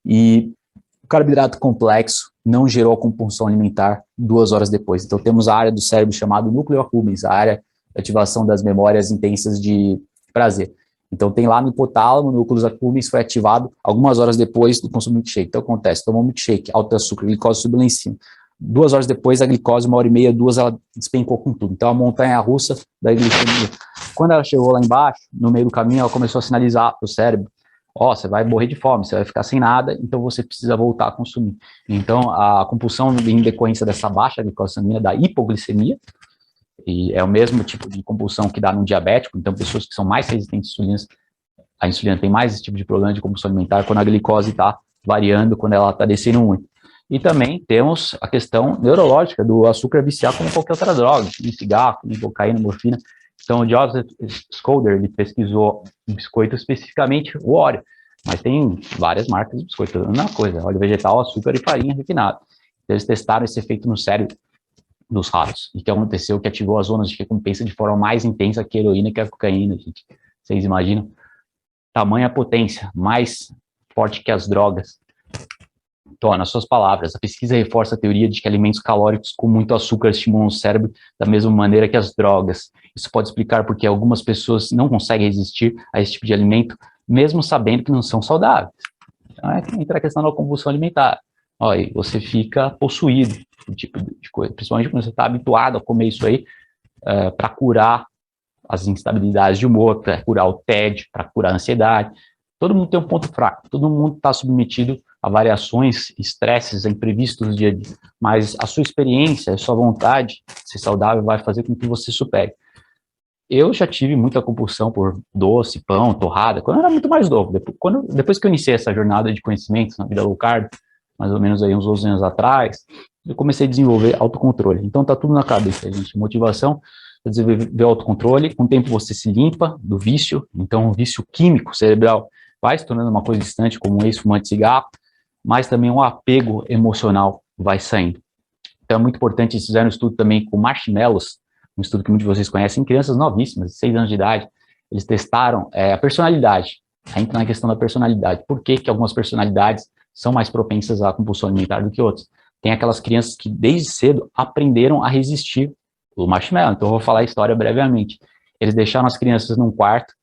E o carboidrato complexo não gerou a compulsão alimentar 2 horas depois. Então, temos a área do cérebro chamada núcleo accumbens, a área de ativação das memórias intensas de prazer. Então, tem lá no hipotálamo, o núcleo accumbens foi ativado algumas horas depois do consumo de milkshake. Então, acontece, tomou um milkshake, alto açúcar, glicose subiu lá em cima. 2 horas depois, a glicose, 1h30, 2, ela despencou com tudo. Então, a montanha-russa da glicemia. Quando ela chegou lá embaixo, no meio do caminho, ela começou a sinalizar para o cérebro: ó, você vai morrer de fome, você vai ficar sem nada, então você precisa voltar a consumir. Então, a compulsão em decorrência dessa baixa glicose sanguínea, da hipoglicemia, e é o mesmo tipo de compulsão que dá no diabético. Então, pessoas que são mais resistentes à insulina, a insulina tem mais esse tipo de problema de compulsão alimentar quando a glicose está variando, quando ela está descendo muito. E também temos a questão neurológica do açúcar viciar como qualquer outra droga, em cigarro, em cocaína, morfina. Então, o Joseph Schroeder, ele pesquisou um biscoito especificamente, o Oreo, mas tem várias marcas de biscoito, a mesma coisa, óleo vegetal, açúcar e farinha refinada. Então, eles testaram esse efeito no cérebro dos ratos. E o que aconteceu? Que ativou as zonas de recompensa de forma mais intensa que a heroína e que a cocaína, gente. Vocês imaginam? Tamanha potência, mais forte que as drogas. Então, nas suas palavras, a pesquisa reforça a teoria de que alimentos calóricos com muito açúcar estimulam o cérebro da mesma maneira que as drogas. Isso pode explicar porque algumas pessoas não conseguem resistir a esse tipo de alimento, mesmo sabendo que não são saudáveis. Então, entra a questão da compulsão alimentar. Olha, você fica possuído por tipo de coisa, principalmente quando você está habituado a comer isso aí, para curar as instabilidades de humor, para curar o tédio, para curar a ansiedade. Todo mundo tem um ponto fraco, todo mundo está submetido a variações, estresses, a imprevistos do dia a dia, mas a sua experiência, a sua vontade de ser saudável vai fazer com que você supere. Eu já tive muita compulsão por doce, pão, torrada, quando eu era muito mais novo. Depois que eu iniciei essa jornada de conhecimentos na vida low carb, mais ou menos aí uns 12 anos atrás, eu comecei a desenvolver autocontrole. Então tá tudo na cabeça, gente. Motivação, desenvolver autocontrole, com o tempo você se limpa do vício, então o vício químico cerebral vai se tornando uma coisa distante, como um ex-fumante de cigarro, mas também um apego emocional vai saindo. Então é muito importante, eles fizeram um estudo também com marshmallows, um estudo que muitos de vocês conhecem, crianças novíssimas, de 6 anos de idade, eles testaram a personalidade, aí entra na questão da personalidade, por que algumas personalidades são mais propensas à compulsão alimentar do que outras? Tem aquelas crianças que desde cedo aprenderam a resistir o marshmallow, então eu vou falar a história brevemente. Eles deixaram as crianças num quarto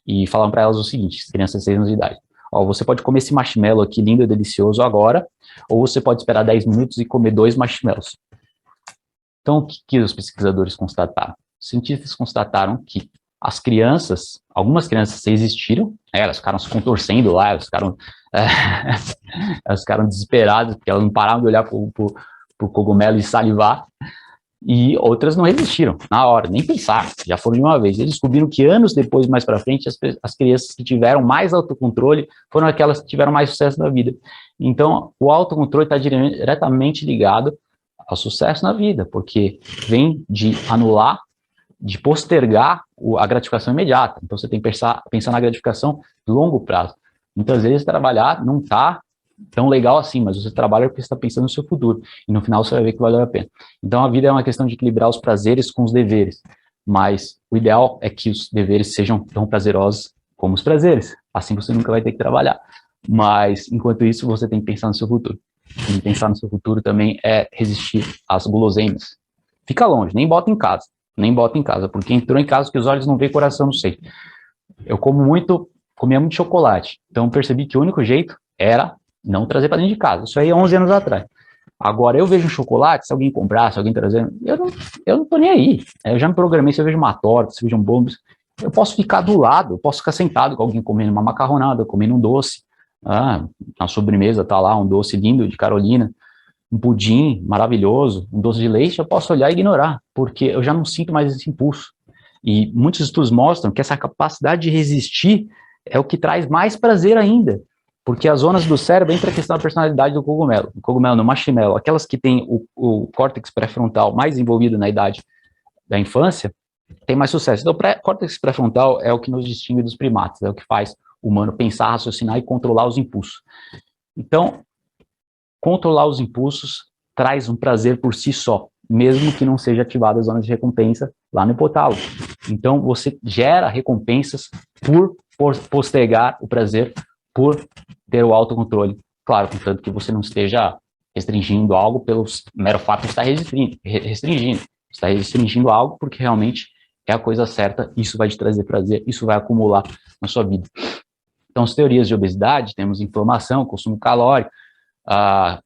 e falaram para elas o seguinte, as crianças de 6 anos de idade: ó, você pode comer esse marshmallow aqui lindo e delicioso agora, ou você pode esperar 10 minutos e comer 2 marshmallows. Então, o que os pesquisadores constataram? Os cientistas constataram que as crianças, algumas crianças resistiram, elas ficaram se contorcendo lá, elas ficaram desesperadas, porque elas não paravam de olhar para o cogumelo e salivar, e outras não resistiram na hora, nem pensaram, já foram de uma vez. Eles descobriram que anos depois, mais para frente, as crianças que tiveram mais autocontrole foram aquelas que tiveram mais sucesso na vida. Então, o autocontrole está diretamente ligado ao sucesso na vida, porque vem de anular, de postergar a gratificação imediata. Então, você tem que pensar na gratificação de longo prazo. Muitas vezes, trabalhar não está tão legal assim, mas você trabalha porque você está pensando no seu futuro, e no final você vai ver que valeu a pena. Então, a vida é uma questão de equilibrar os prazeres com os deveres, mas o ideal é que os deveres sejam tão prazerosos como os prazeres, assim você nunca vai ter que trabalhar. Mas, enquanto isso, você tem que pensar no seu futuro. E pensar no seu futuro também é resistir às guloseimas. Fica longe, nem bota em casa, porque entrou em casa que os olhos não veem, coração não sei. Eu comia muito chocolate, então percebi que o único jeito era não trazer para dentro de casa. Isso aí é 11 anos atrás. Agora, eu vejo um chocolate, se alguém comprar, se alguém trazer, eu não tô nem aí. Eu já me programei, se eu vejo uma torta, se eu vejo um bolo, eu posso ficar do lado, eu posso ficar sentado com alguém comendo uma macarronada, comendo um doce. Na sobremesa tá lá um doce lindo de Carolina, um pudim maravilhoso, um doce de leite, eu posso olhar e ignorar, porque eu já não sinto mais esse impulso. E muitos estudos mostram que essa capacidade de resistir é o que traz mais prazer ainda, porque as zonas do cérebro, entra a questão da personalidade do cogumelo. O cogumelo, no marshmallow, aquelas que têm o córtex pré-frontal mais envolvido na idade da infância, tem mais sucesso. Então, o córtex pré-frontal é o que nos distingue dos primatas, é o que faz o humano pensar, raciocinar e controlar os impulsos. Então, controlar os impulsos traz um prazer por si só, mesmo que não seja ativada a zona de recompensa lá no hipotálamo. Então, você gera recompensas por postergar o prazer, por ter o autocontrole. Claro, contanto que você não esteja restringindo algo pelo mero fato de estar restringindo. Está restringindo algo porque realmente é a coisa certa, isso vai te trazer prazer, isso vai acumular na sua vida. Então, as teorias de obesidade, temos inflamação, consumo calórico,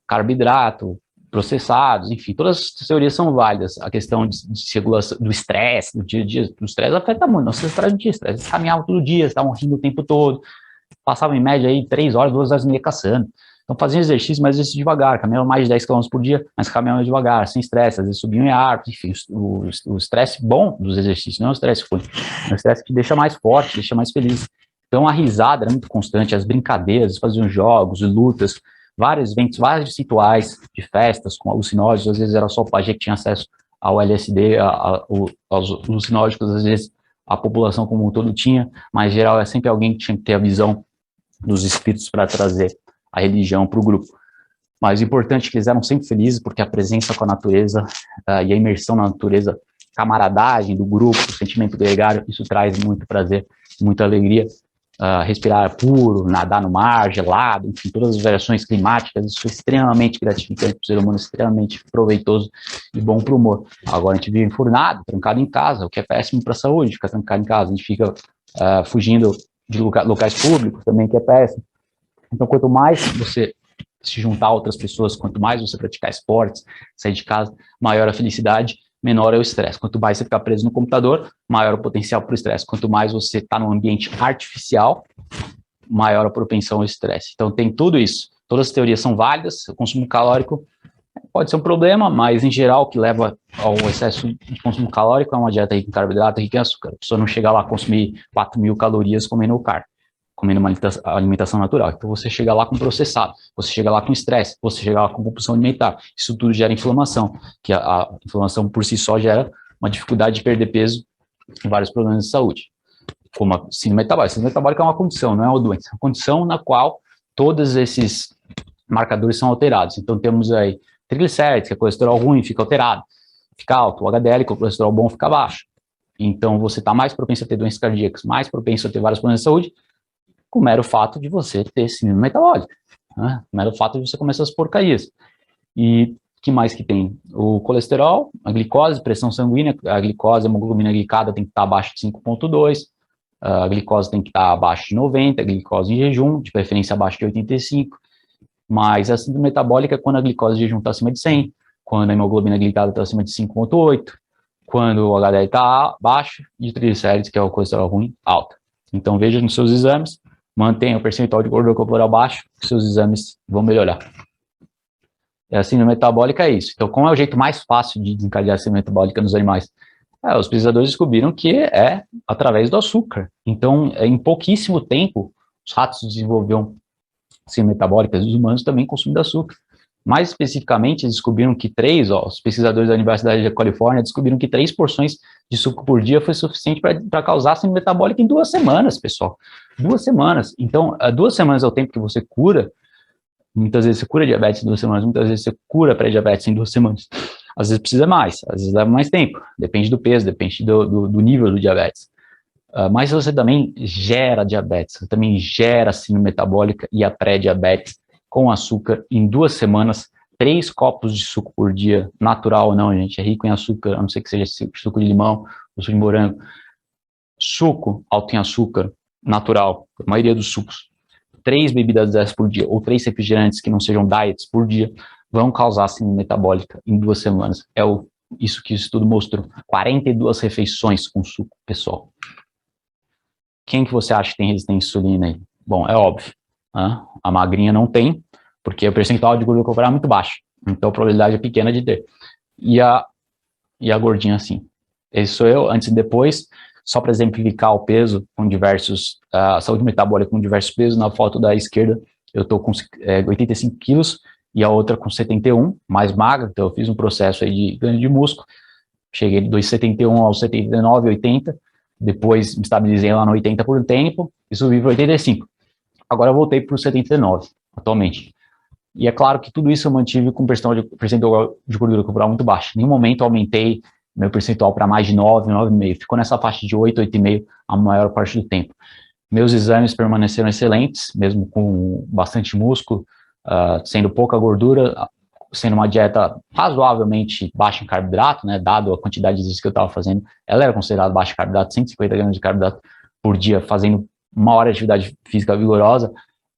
carboidrato, processados, enfim, todas as teorias são válidas. A questão de regulação do estresse, do dia a dia, do estresse afeta muito. Nossa estresse do dia, estresse. Eles caminhavam todo dia, estavam rindo o tempo todo, passavam em média aí 3 horas, 2 horas e meia caçando. Então faziam exercício, mas exercício devagar, caminhavam mais de 10 km por dia, mas caminhavam devagar, sem estresse, às vezes subiam em árvores, enfim, o estresse bom dos exercícios, não é o estresse ruim, é o estresse que deixa mais forte, deixa mais feliz. Então a risada era muito constante, as brincadeiras, faziam jogos, lutas, vários eventos, vários rituais de festas com alucinógenos, às vezes era só o pajé que tinha acesso ao LSD, aos alucinógenos, às vezes a população como um todo tinha, mas em geral é sempre alguém que tinha que ter a visão dos espíritos para trazer a religião para o grupo. Mas o importante é que eles eram sempre felizes, porque a presença com a natureza e a imersão na natureza, camaradagem do grupo, o sentimento gregário, isso traz muito prazer, muita alegria. Respirar puro, nadar no mar, gelado, enfim, todas as variações climáticas, isso é extremamente gratificante para o ser humano, extremamente proveitoso e bom para o humor. Agora a gente vive enfurnado, trancado em casa, o que é péssimo para a saúde, ficar trancado em casa, a gente fica fugindo de locais públicos também, que é péssimo. Então, quanto mais você se juntar a outras pessoas, quanto mais você praticar esportes, sair de casa, maior a felicidade, menor é o estresse. Quanto mais você ficar preso no computador, maior o potencial para o estresse. Quanto mais você está num ambiente artificial, maior a propensão ao estresse. Então, tem tudo isso. Todas as teorias são válidas, o consumo calórico pode ser um problema, mas, em geral, o que leva ao excesso de consumo calórico é uma dieta rica em carboidrato, rica em açúcar. A pessoa não chega lá a consumir 4.000 calorias comendo carne, comendo uma alimentação natural. Então, você chega lá com processado, você chega lá com estresse, você chega lá com compulsão alimentar. Isso tudo gera inflamação, que a inflamação por si só gera uma dificuldade de perder peso e vários problemas de saúde, como a síndrome metabólica. A síndrome metabólica é uma condição, não é uma doença. É uma condição na qual todos esses marcadores são alterados. Então, temos aí triglicérides, que é colesterol ruim, fica alterado, fica alto. O HDL, que é o colesterol bom, fica baixo. Então, você está mais propenso a ter doenças cardíacas, mais propenso a ter vários problemas de saúde, com o mero fato de você ter síndrome metabólica, né? O mero fato de você comer essas porcarias. E que mais que tem? O colesterol, a glicose, pressão sanguínea, a glicose, a hemoglobina glicada tem que estar abaixo de 5,2, a glicose tem que estar abaixo de 90, a glicose em jejum, de preferência abaixo de 85, mas a síndrome metabólica é quando a glicose em jejum está acima de 100, quando a hemoglobina glicada está acima de 5,8, quando o HDL está baixo e o triglicérides, que é o colesterol ruim, alto. Então veja nos seus exames, mantenha o percentual de gordura corporal baixo, que seus exames vão melhorar. E a síndrome metabólica é isso. Então, qual é o jeito mais fácil de desencadear a síndrome metabólica nos animais? Os pesquisadores descobriram que é através do açúcar. Então, em pouquíssimo tempo, os ratos desenvolveram síndrome metabólica, os humanos também consumindo açúcar. Mais especificamente, descobriram que os pesquisadores da Universidade da Califórnia descobriram que 3 porções de suco por dia foi suficiente para causar síndrome metabólica em 2 semanas, pessoal. 2 semanas. Então, 2 semanas é o tempo que você cura. Muitas vezes você cura diabetes em 2 semanas, muitas vezes você cura pré-diabetes em 2 semanas. Às vezes precisa mais, às vezes leva mais tempo. Depende do peso, depende do nível do diabetes. Mas você também gera diabetes, você também gera síndrome metabólica e a pré-diabetes com açúcar em 2 semanas, 3 copos de suco por dia, natural ou não, gente, é rico em açúcar, a não ser que seja suco de limão ou suco de morango. Suco alto em açúcar, natural, a maioria dos sucos. 3 bebidas dessas por dia, ou 3 refrigerantes que não sejam diets por dia, vão causar síndrome metabólica em 2 semanas. Isso que o estudo mostrou. 42 refeições com suco, pessoal. Quem que você acha que tem resistência à insulina aí? Bom, é óbvio. A magrinha não tem, porque o percentual de gordura corporal é muito baixo. Então a probabilidade é pequena de ter. E a gordinha, sim. Esse sou eu, antes e depois. Só para exemplificar o peso, com a saúde metabólica com diversos pesos, na foto da esquerda eu estou com 85 quilos e a outra com 71, mais magra, então eu fiz um processo aí de ganho de músculo, cheguei dos 71 aos 79, 80, depois me estabilizei lá no 80 por um tempo e subi para 85. Agora eu voltei para o 79, atualmente. E é claro que tudo isso eu mantive com percentual de gordura corporal muito baixo. Em nenhum momento eu aumentei meu percentual para mais de 9, 9,5. Ficou nessa faixa de 8, 8,5 a maior parte do tempo. Meus exames permaneceram excelentes, mesmo com bastante músculo, sendo pouca gordura, sendo uma dieta razoavelmente baixa em carboidrato, né, dado a quantidade de exercício que eu estava fazendo, ela era considerada baixa em carboidrato, 150 gramas de carboidrato por dia, fazendo 1 hora de atividade física vigorosa,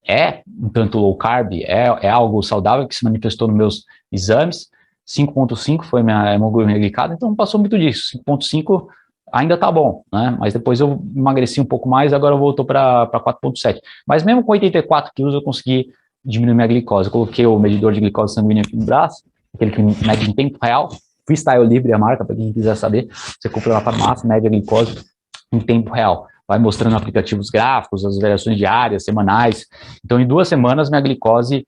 é um tanto low carb, é algo saudável que se manifestou nos meus exames. 5,5 foi minha hemoglobina glicada, então não passou muito disso. 5,5 ainda tá bom, né? Mas depois eu emagreci um pouco mais, agora voltou para 4,7. Mas mesmo com 84 quilos eu consegui diminuir minha glicose. Eu coloquei o medidor de glicose sanguínea aqui no braço, aquele que mede em tempo real. Freestyle Libre é a marca, para quem quiser saber. Você compra na farmácia, mede a glicose em tempo real. Vai mostrando aplicativos gráficos, as variações diárias, semanais. Então, em 2 semanas, minha glicose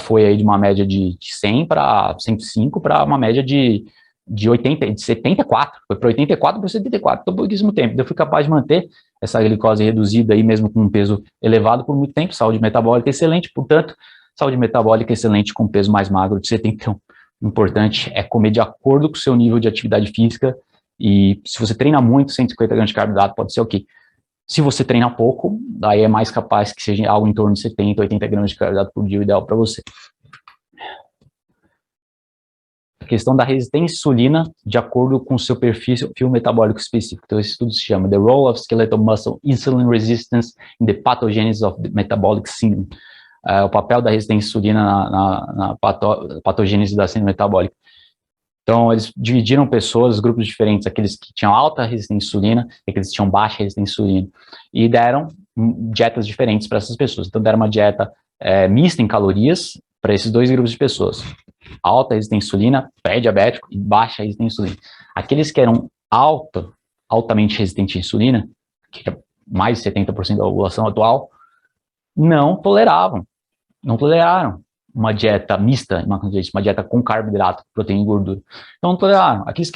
foi aí de uma média de 100 para 105 para uma média de 80, de 74. Foi para 84 para 74, então pouquíssimo tempo. Eu fui capaz de manter essa glicose reduzida aí, mesmo com um peso elevado por muito tempo. Saúde metabólica excelente, portanto, saúde metabólica excelente com peso mais magro de 71. O importante é comer de acordo com o seu nível de atividade física, e se você treina muito, 150 gramas de carboidrato pode ser o quê? Se você treina pouco, daí é mais capaz que seja algo em torno de 70, 80 gramas de carboidrato por dia, o ideal para você. A questão da resistência à insulina de acordo com o seu perfil metabólico específico. Então, esse estudo se chama The Role of Skeletal Muscle Insulin Resistance in the Pathogenesis of the Metabolic Syndrome. O papel da resistência à insulina na patogênese da síndrome metabólica. Então, eles dividiram pessoas, grupos diferentes, aqueles que tinham alta resistência à insulina e aqueles que tinham baixa resistência à insulina, e deram dietas diferentes para essas pessoas. Então, deram uma dieta mista em calorias para esses 2 grupos de pessoas. Alta resistência à insulina, pré-diabético, e baixa resistência à insulina. Aqueles que eram altamente resistentes à insulina, que é mais de 70% da população atual, não toleraram uma dieta mista, uma dieta com carboidrato, proteína e gordura. Então, não toleraram. Aqueles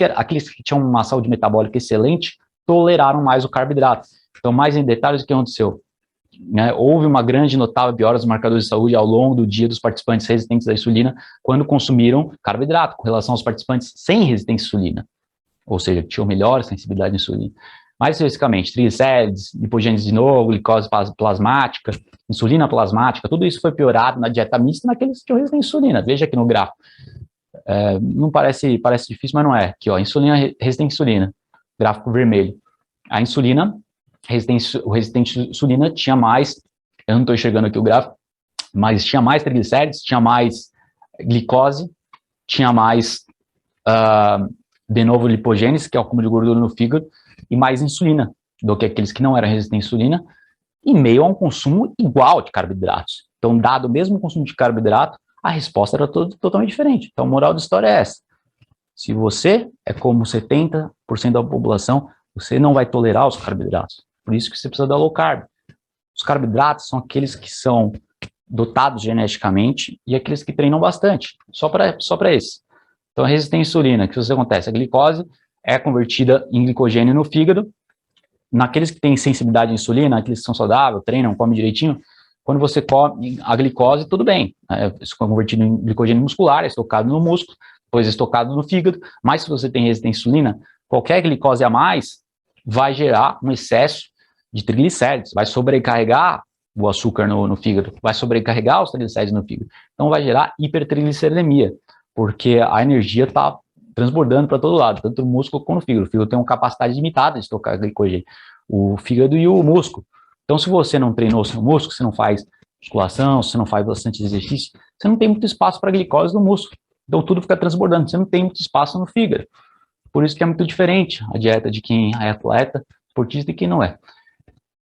que tinham uma saúde metabólica excelente, toleraram mais o carboidrato. Então, mais em detalhes, o que aconteceu? Houve uma grande notável piora dos marcadores de saúde ao longo do dia dos participantes resistentes à insulina quando consumiram carboidrato, com relação aos participantes sem resistência à insulina, ou seja, tinham melhor sensibilidade à insulina. Mais especificamente, triglicérides, lipogênese de novo, glicose plasmática, insulina plasmática, tudo isso foi piorado na dieta mista naqueles que tinham resistência à insulina. Veja aqui no gráfico. Não parece difícil, mas não é. Aqui, ó, insulina, resistente à insulina, gráfico vermelho. A insulina, o resistente à insulina tinha mais, eu não estou enxergando aqui o gráfico, mas tinha mais triglicérides, tinha mais glicose, tinha mais, de novo, lipogênese, que é o acúmulo de gordura no fígado, e mais insulina do que aqueles que não eram resistentes à insulina, em meio a um consumo igual de carboidratos. Então, dado o mesmo consumo de carboidrato, a resposta era totalmente diferente. Então, a moral da história é essa. Se você é como 70% da população, você não vai tolerar os carboidratos. Por isso que você precisa da low carb. Os carboidratos são aqueles que são dotados geneticamente e aqueles que treinam bastante, só para esse. Então, a resistência à insulina, o que acontece? A glicose é convertida em glicogênio no fígado. Naqueles que têm sensibilidade à insulina, aqueles que são saudáveis, treinam, comem direitinho, quando você come a glicose, tudo bem. Isso é convertido em glicogênio muscular, é estocado no músculo, depois é estocado no fígado. Mas se você tem resistência à insulina, qualquer glicose a mais vai gerar um excesso de triglicérides, vai sobrecarregar o açúcar no fígado, vai sobrecarregar os triglicérides no fígado. Então vai gerar hipertrigliceridemia, porque a energia está transbordando para todo lado, tanto no músculo como no fígado. O fígado tem uma capacidade limitada de estocar glicogênio, o fígado e o músculo. Então, se você não treinou o seu músculo, você não faz musculação, você não faz bastante exercício, você não tem muito espaço para glicose no músculo. Então, tudo fica transbordando, você não tem muito espaço no fígado. Por isso que é muito diferente a dieta de quem é atleta, esportista e quem não é.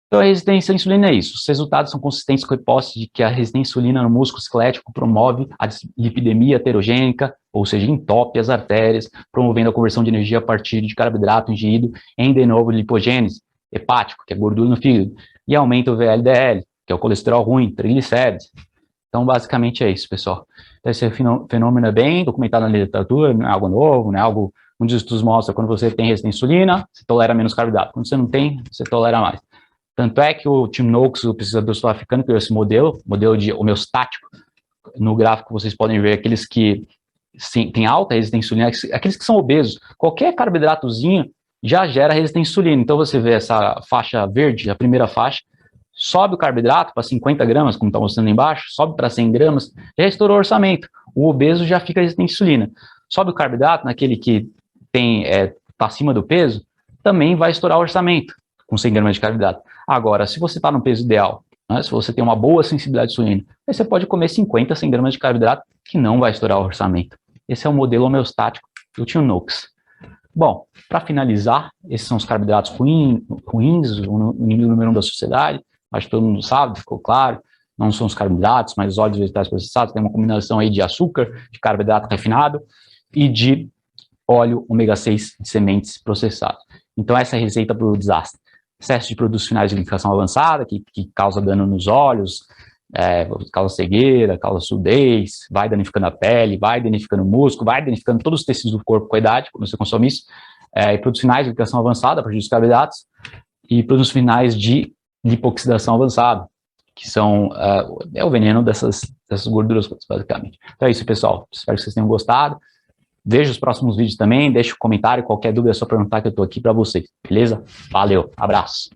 Então, a resistência à insulina é isso. Os resultados são consistentes com a hipótese de que a resistência à insulina no músculo esquelético promove a dislipidemia heterogênica, ou seja, entope as artérias, promovendo a conversão de energia a partir de carboidrato ingerido em de novo lipogênese hepático, que é gordura no fígado, e aumenta o VLDL, que é o colesterol ruim, triglicérides. Então, basicamente é isso, pessoal. Então, esse fenômeno é bem documentado na literatura, não é algo novo, não é algo... Muitos estudos mostram que quando você tem resistência à insulina, você tolera menos carboidrato. Quando você não tem, você tolera mais. Tanto é que o Tim Noakes, o pesquisador sul-africano, criou esse modelo de homeostático. No gráfico vocês podem ver aqueles que têm alta resistência à insulina, aqueles que são obesos. Qualquer carboidratozinho já gera resistência à insulina. Então você vê essa faixa verde, a primeira faixa, sobe o carboidrato para 50 gramas, como está mostrando embaixo, sobe para 100 gramas, já estourou o orçamento. O obeso já fica resistente à insulina. Sobe o carboidrato naquele que está acima do peso, também vai estourar o orçamento com 100 gramas de carboidrato. Agora, se você está no peso ideal, né, se você tem uma boa sensibilidade à insulina, aí você pode comer 50, 100 gramas de carboidrato, que não vai estourar o orçamento. Esse é o modelo homeostático do Tio Noakes. Bom, para finalizar, esses são os carboidratos ruins, o inimigo número 1 da sociedade. Acho que todo mundo sabe, ficou claro. Não são os carboidratos, mas os óleos vegetais processados. Tem uma combinação aí de açúcar, de carboidrato refinado e de óleo ômega 6 de sementes processadas. Então, essa é a receita para o desastre. Excesso de produtos finais de lixiviação avançada, que causa dano nos olhos, causa cegueira, causa surdez, vai danificando a pele, vai danificando o músculo, vai danificando todos os tecidos do corpo com a idade, quando você consome isso, e produtos finais de lixiviação avançada, a partir dos carboidratos, e produtos finais de lipoxidação avançada, que são o veneno dessas gorduras, basicamente. Então é isso, pessoal. Espero que vocês tenham gostado. Veja os próximos vídeos também, deixe um comentário, qualquer dúvida é só perguntar que eu estou aqui para vocês, beleza? Valeu, abraço.